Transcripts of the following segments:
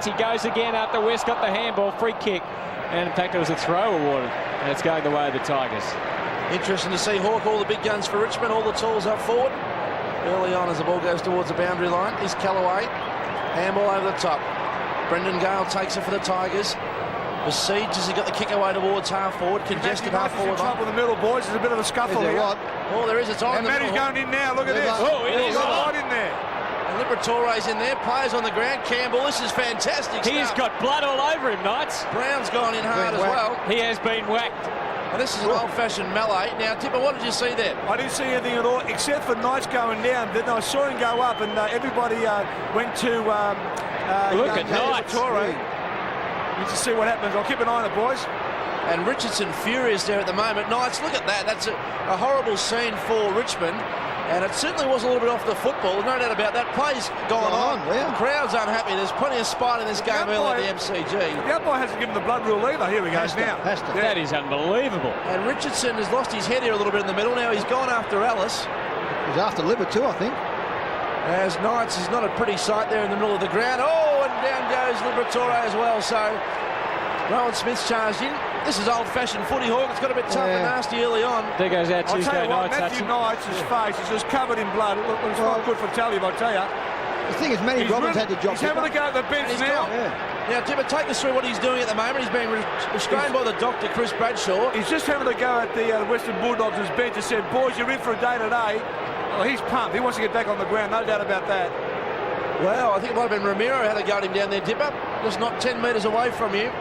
He goes again after West got the handball, free kick. And in fact, it was a throw awarded. And it's going the way of the Tigers. Interesting to see Hawke, all the big guns for Richmond, all the tools up forward. Early on as the ball goes towards the boundary line is Callaway. Handball over the top. Brendan Gale takes it for the Tigers. Besieges, he's got the kick away towards half forward, congested half forward. Trouble in the middle, boys. There's a bit of a scuffle here. Oh, there is. It's on. And Matty's going in now. Look at this. Oh, it is right in there. And Liberatore's in there. Players on the ground. Campbell, this is fantastic He's stuff. got blood all over him, Knights. Brown's gone in hard as well. He has been whacked. And this is an old-fashioned melee. Now, Tipper, what did you see there? I didn't see anything at all, except for Knights going down. Then I saw him go up, and everybody went to look at Knights. You just see what happens. I'll keep an eye on it, boys. And Richardson furious there at the moment. Knights, look at that. That's a horrible scene for Richmond. And it certainly was a little bit off the football. No doubt about that. Play's gone on. Yeah. The crowd's unhappy. There's plenty of spite in this game early at the MCG. The umpire hasn't given the blood rule either. Here we go now. That is unbelievable. And Richardson has lost his head here a little bit in the middle. Now he's gone after Ellis. He's after Liberatore, I think. As Knights is not a pretty sight there in the middle of the ground. Oh, and down goes Liberatore as well. So Rowan Smith's charged in. This is old-fashioned footy, Hawke. It's got a bit tough and nasty early on. There goes our I'll tell Tuesday you what, night. Matthew Knights' face is just covered in blood. It's not good for Talib, I'll tell you. The thing is, Matty Robbins had the job. He's having to go at the bench now. Now, Tipper, take us through what he's doing at the moment. He's being restrained by the doctor, Chris Bradshaw. He's just having to go at the Western Bulldogs' bench and said, boys, you're in for a day today. Well, he's pumped. He wants to get back on the ground, no doubt about that. Well, I think it might have been Ramiro had a go at him down there, Tipper. Just not 10 metres away from you.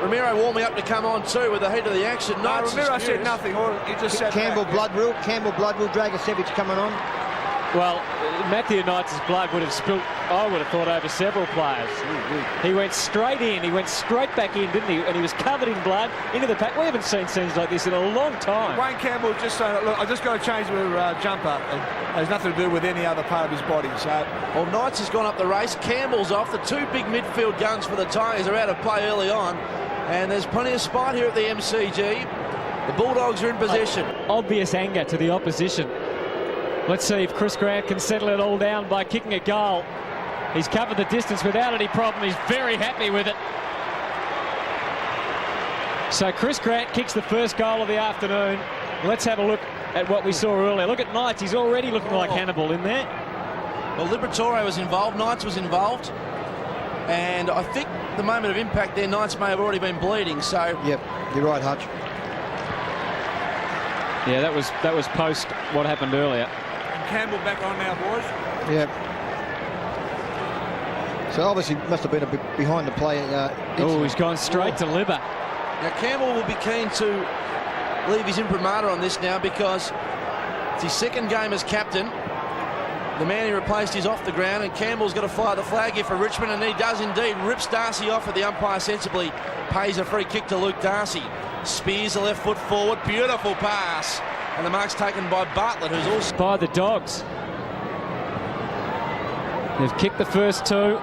Ramiro warming up to come on too with the heat of the action. No, Ramiro said nothing. Or he just said Campbell Bloodrule, Dragicevic coming on. Well, Matthew Knights' blood would have spilt, I would have thought, over several players. He went straight in, he went straight back in, didn't he? And he was covered in blood into the pack. We haven't seen scenes like this in a long time. Wayne Campbell just saying, look, I just got to change my jumper. It has nothing to do with any other part of his body. So, well, Knights has gone up the race. Campbell's off. The two big midfield guns for the Tigers are out of play early on. And there's plenty of spite here at the MCG. The Bulldogs are in possession. Obvious anger to the opposition. Let's see if Chris Grant can settle it all down by kicking a goal. He's covered the distance without any problem. He's very happy with it. So Chris Grant kicks the first goal of the afternoon. Let's have a look at what we saw earlier. Look at Knights. He's already looking like Hannibal in there. Well, Liberatore was involved. Knights was involved. And I think the moment of impact there, Knights may have already been bleeding. So yep, you're right, Hutch. Yeah, that was post what happened earlier. Campbell back on now, boys. Yep. So obviously must have been a bit behind the play. Oh, he's gone straight to Libba. Now Campbell will be keen to leave his imprimatur on this now because it's his second game as captain. The man he replaced is off the ground, and Campbell's got to fly the flag here for Richmond, and he does indeed. Rips Darcy off at the umpire sensibly. Pays a free kick to Luke Darcy. Spears the left foot forward. Beautiful pass. And the mark's taken by Bartlett, who's also by the Dogs. They've kicked the first two.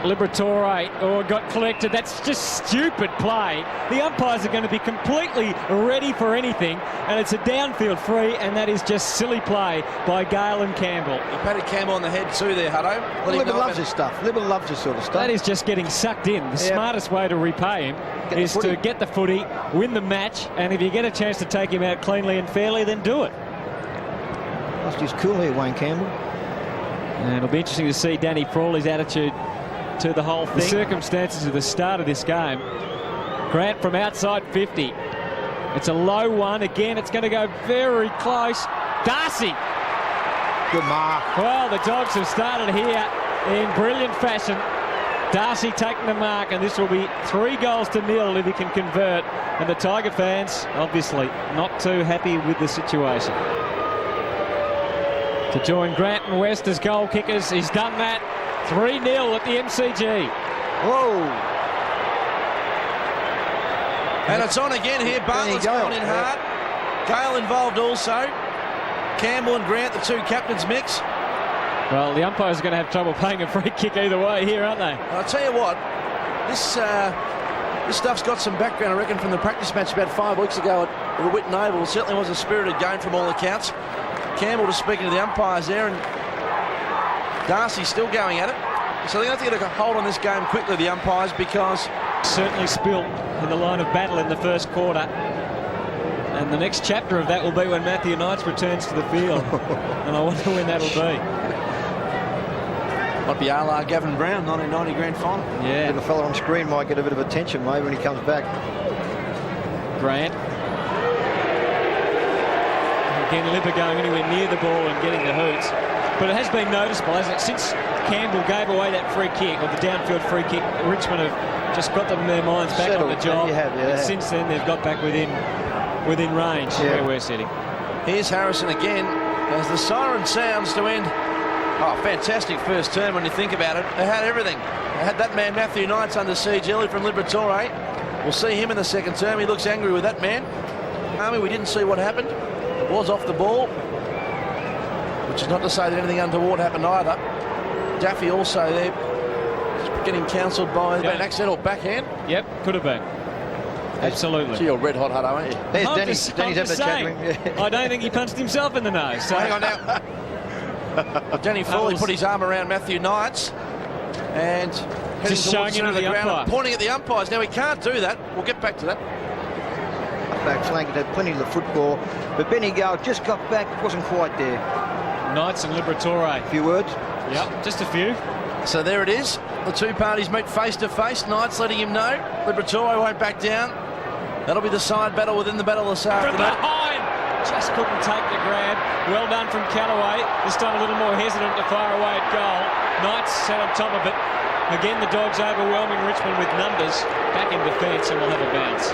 Liberatore got collected. That's just stupid play. The umpires are going to be completely ready for anything, and it's a downfield free, and that is just silly play by Gale and Campbell. He patted Campbell on the head too there, Hutto. Libba loves this stuff. Libba loves this sort of stuff. That is just getting sucked in. The smartest way to repay him is to get the footy, win the match, and if you get a chance to take him out cleanly and fairly, then do it. Lost his cool here, Wayne Campbell. And it'll be interesting to see Danny Frawley's attitude to the whole thing. The circumstances of the start of this game. Grant from outside 50. It's a low one. Again, it's going to go very close. Darcy. Good mark. Well, the Dogs have started here in brilliant fashion. Darcy taking the mark, and this will be 3-0 if he can convert. And the Tiger fans, obviously, not too happy with the situation. To join Grant and West as goal kickers. He's done that. 3-0 at the MCG. Whoa. And it's on again here. Bartlett's gone in hard. Gale involved also. Campbell and Grant, the two captains mix. Well, the umpires are going to have trouble paying a free kick either way here, aren't they? I'll tell you what, this stuff's got some background, I reckon, from the practice match about 5 weeks ago at Whitten Oval. It certainly was a spirited game from all accounts. Campbell just speaking to the umpires there, and Darcy still going at it. So they're going to have to get a hold on this game quickly, the umpires, because certainly spilled in the line of battle in the first quarter. And the next chapter of that will be when Matthew Knights returns to the field. And I wonder when that'll be. Might be a la Gavin Brown, 1990 grand final. Yeah. The fella on screen might get a bit of attention maybe when he comes back. Grant. Again, Libba going anywhere near the ball and getting the hoots. But it has been noticeable, hasn't it? Since Campbell gave away that free kick, or the downfield free kick, Richmond have just got them their minds back on the job. And since then, they've got back within range where we're sitting. Here's Harrison again as the siren sounds to end. Oh, fantastic first term when you think about it. They had everything. They had that man Matthew Knights under siege early from Liberatore. We'll see him in the second term. He looks angry with that man. Army, we didn't see what happened. It was off the ball, which is not to say that anything untoward happened either. Daffy also there getting counselled by an accidental backhand. Yep, could have been. Absolutely. So you're red hot, Hutto, aren't you? There's Denny's having a chat with him. I don't think he punched himself in the nose. So. Hang on now. Danny Foley put his arm around Matthew Knights and just showing him to the ground and pointing at the umpires. Now he can't do that. We'll get back to that. Back flank, had plenty of the football, but Benny Gale just got back, wasn't quite there. Knights and Liberatore. A few words? Yep, just a few. So there it is. The two parties meet face to face. Knights letting him know Liberatore won't back down. That'll be the side battle within the battle this afternoon. From behind, just couldn't take the grab. Well done from Callaway. This time a little more hesitant to fire away at goal. Knights sat on top of it. Again, the Dogs overwhelming Richmond with numbers. Back in defence, and we'll have a bounce.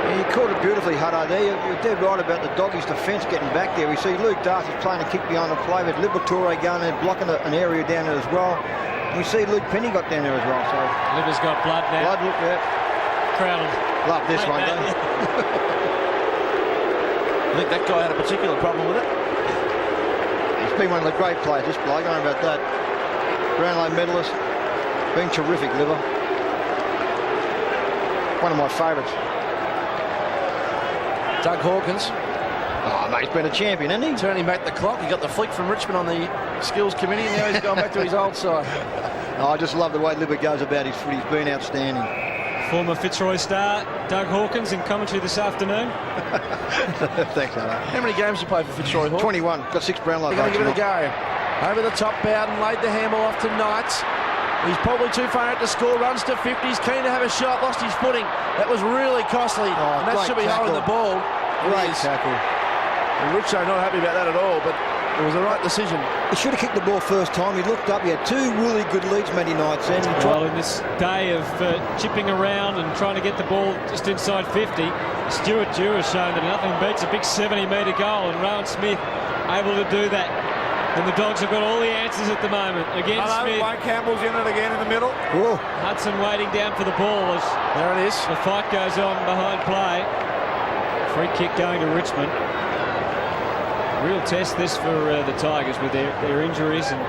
Yeah, you caught it beautifully, Hutto, there. You're dead right about the Doggies' defence getting back there. We see Luke Darcy's playing a kick behind the play, with Liberatore going there, blocking an area down there as well. And we see Luke Penny got down there as well. So Liver's got blood now. Blood, look there. Crowded. Love this one, don't you? I think that guy had a particular problem with it. He's been one of the great players, this bloke. I don't know about that. Brownlow medalist. Been terrific, Liver. One of my favourites. Doug Hawkins. Oh, mate, he's been a champion, hasn't he? Turning back the clock. He got the flick from Richmond on the skills committee, and now he's gone back to his old side. Oh, I just love the way Liver goes about his foot. He's been outstanding. Former Fitzroy star Doug Hawkins in commentary this afternoon. Thanks, Alan. How many games you play for Fitzroy Hawks? 21. Got 6 Brownlow. They're going to give it a go. Over the top, Bowden laid the handball off to Knights. He's probably too far out to score. Runs to 50. He's keen to have a shot. Lost his footing. That was really costly. Oh, and that should be holding the ball. Great tackle. And Richo not happy about that at all, but it was the right decision. He should have kicked the ball first time. He looked up. He had 2 really good leads, Matty Knights. And well, in this day of chipping around and trying to get the ball just inside 50, Stuart Dew has shown that nothing beats a big 70-metre goal, and Rowan Smith able to do that. And the Dogs have got all the answers at the moment. Again, Smith. Wayne Campbell's in it again in the middle. Whoa. Hudson waiting down for the ball as there it is. The fight goes on behind play. Free kick going to Richmond. Real test this for the Tigers with their injuries. And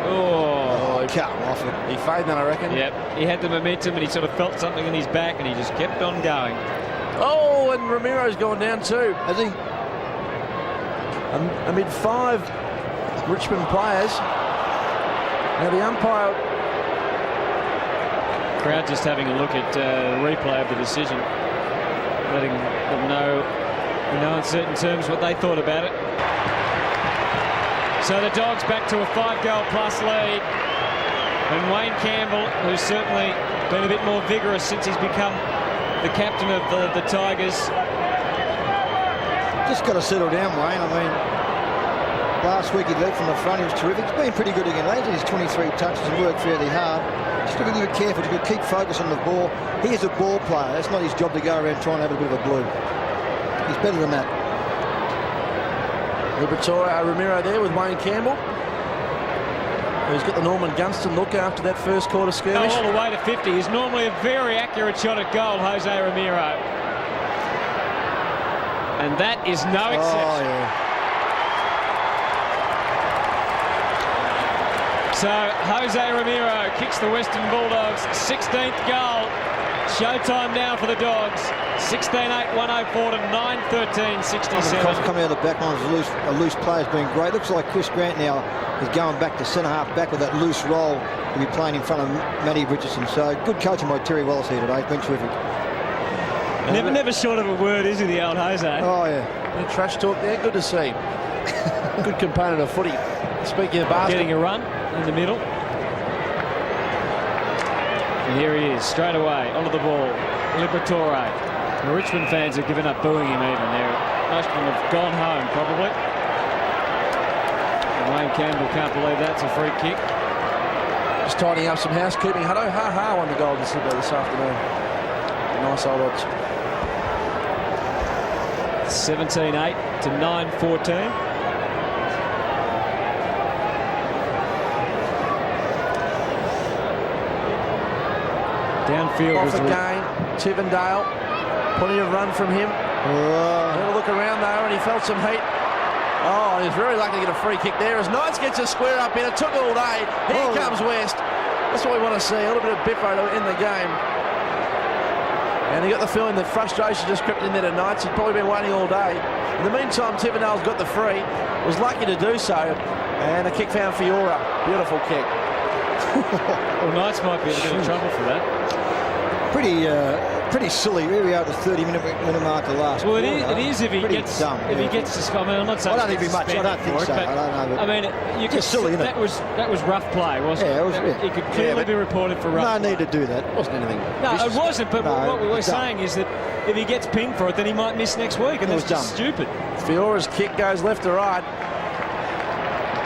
Oh, he cut off it. He faded that, I reckon. Yep, he had the momentum and he sort of felt something in his back and he just kept on going. Oh, and Ramiro's gone down too. Has he? Amid 5 Richmond players. Now the umpire. Crowd just having a look at the replay of the decision, letting them know in no uncertain terms what they thought about it. So the Dogs back to a 5-goal plus lead. And Wayne Campbell, who's certainly been a bit more vigorous since he's become the captain of the Tigers. Just got to settle down, Wayne. I mean, last week he led from the front. He was terrific. He's been pretty good again. Lately, his 23 touches and worked fairly hard. Just got to be a bit careful. Just got to keep focus on the ball. He is a ball player. It's not his job to go around trying to have a bit of a blue. He's better than that. Liberatore, Ramiro there with Wayne Campbell, who's got the Norman Gunston look after that first quarter skirmish. All the way to 50 is normally a very accurate shot at goal, Jose Ramiro. And that is no exception. Oh, yeah. So Jose Ramiro kicks the Western Bulldogs' 16th goal. Showtime now for the Dogs. 16-8, 104 to 9-13, 67. Coming out of the back line, a loose player's been great. Looks like Chris Grant now is going back to centre-half back with that loose role to be playing in front of Matty Richardson. So good coaching by Terry Wallace here today. He's been terrific. Never short of a word, is he, the old Jose? Oh, yeah. Trash talk there, good to see. Good component of footy. Speaking of basketball. Getting a run in the middle. And here he is, straight away, onto the ball. Liberatore. The Richmond fans have given up booing him even there. Most of them have gone home, probably. And Wayne Campbell can't believe that's a free kick. Just tidying up some housekeeping. Hutto Ha-Ha won the Golden Slipper this afternoon. Nice old odds. 17-8 to 9-14. Downfield Off was again, Tivendale. Plenty of run from him. Had a look around though, and he felt some heat. Oh, he's very lucky to get a free kick there as Knights gets a square up in. It took all day. Here comes West. That's what we want to see. A little bit of biffo to end the game. And he got the feeling that frustration just crept in there to Knights. He'd probably been waiting all day. In the meantime, Tivendale's got the free. Was lucky to do so. And a kick found Fiora. Beautiful kick. Well, Knights might be in a bit of trouble for that. Pretty silly. Here we are at the 30-minute mark of last. Well, it is if he gets dumb, if he gets to. I mean, I'm not saying. I don't think it'd be much. I don't think so. But, I don't know. I mean, you could silly, isn't it? That was rough play, wasn't it? Yeah, it was. It could clearly be reported for rough. No play. need to do that. It wasn't anything. No, it wasn't. But No, what we were it's dumb. saying is that if he gets pinned for it, then he might miss next week, and It that's was just stupid. Fiora's kick goes left to right.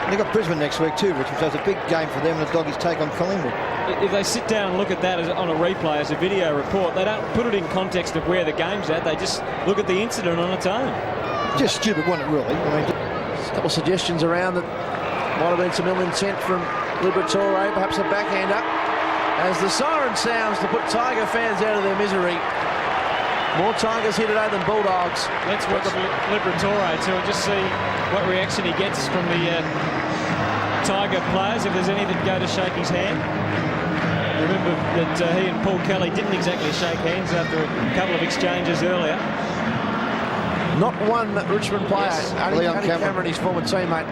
They've got Brisbane next week too, Richmond, so it's a big game for them, and the Doggies take on Collingwood. If they sit down and look at that on a replay as a video report, they don't put it in context of where the game's at. They just look at the incident on its own. Just stupid, wasn't it, really? I mean, A couple of suggestions around that might have been some ill intent from Liberatore, perhaps a backhander. As the siren sounds to put Tiger fans out of their misery. More Tigers here today than Bulldogs. Let's watch Liberatore too and just see what reaction he gets from the Tiger players, if there's any that go to shake his hand. Remember that he and Paul Kelly didn't exactly shake hands after a couple of exchanges earlier. Not one Richmond player, Yes. only Cameron, his former teammate.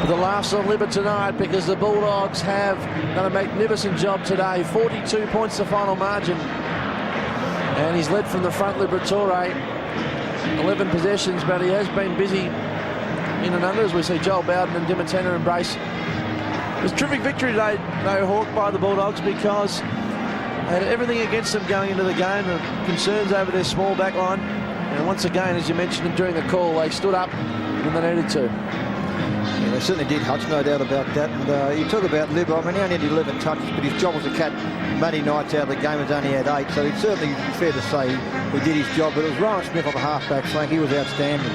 The laughs on Libba tonight because the Bulldogs have done a magnificent job today. 42 points the final margin. And he's led from the front, Liberatore. 11 possessions, but he has been busy in and under, as we see Joel Bowden and Dimitena embrace. It was a terrific victory today, though, Hawk, by the Bulldogs, because they had everything against them going into the game, and concerns over their small back line. And once again, as you mentioned during the call, they stood up when they needed to. yeah, they certainly did, Hutch, no doubt about that. And you talk about Libba, I mean, he only had 11 touches, but his job was to catch Matty Knights out of the game. He's only had 8, so it's certainly fair to say he did his job. But it was Ryan Smith on the half-back flank. He was outstanding.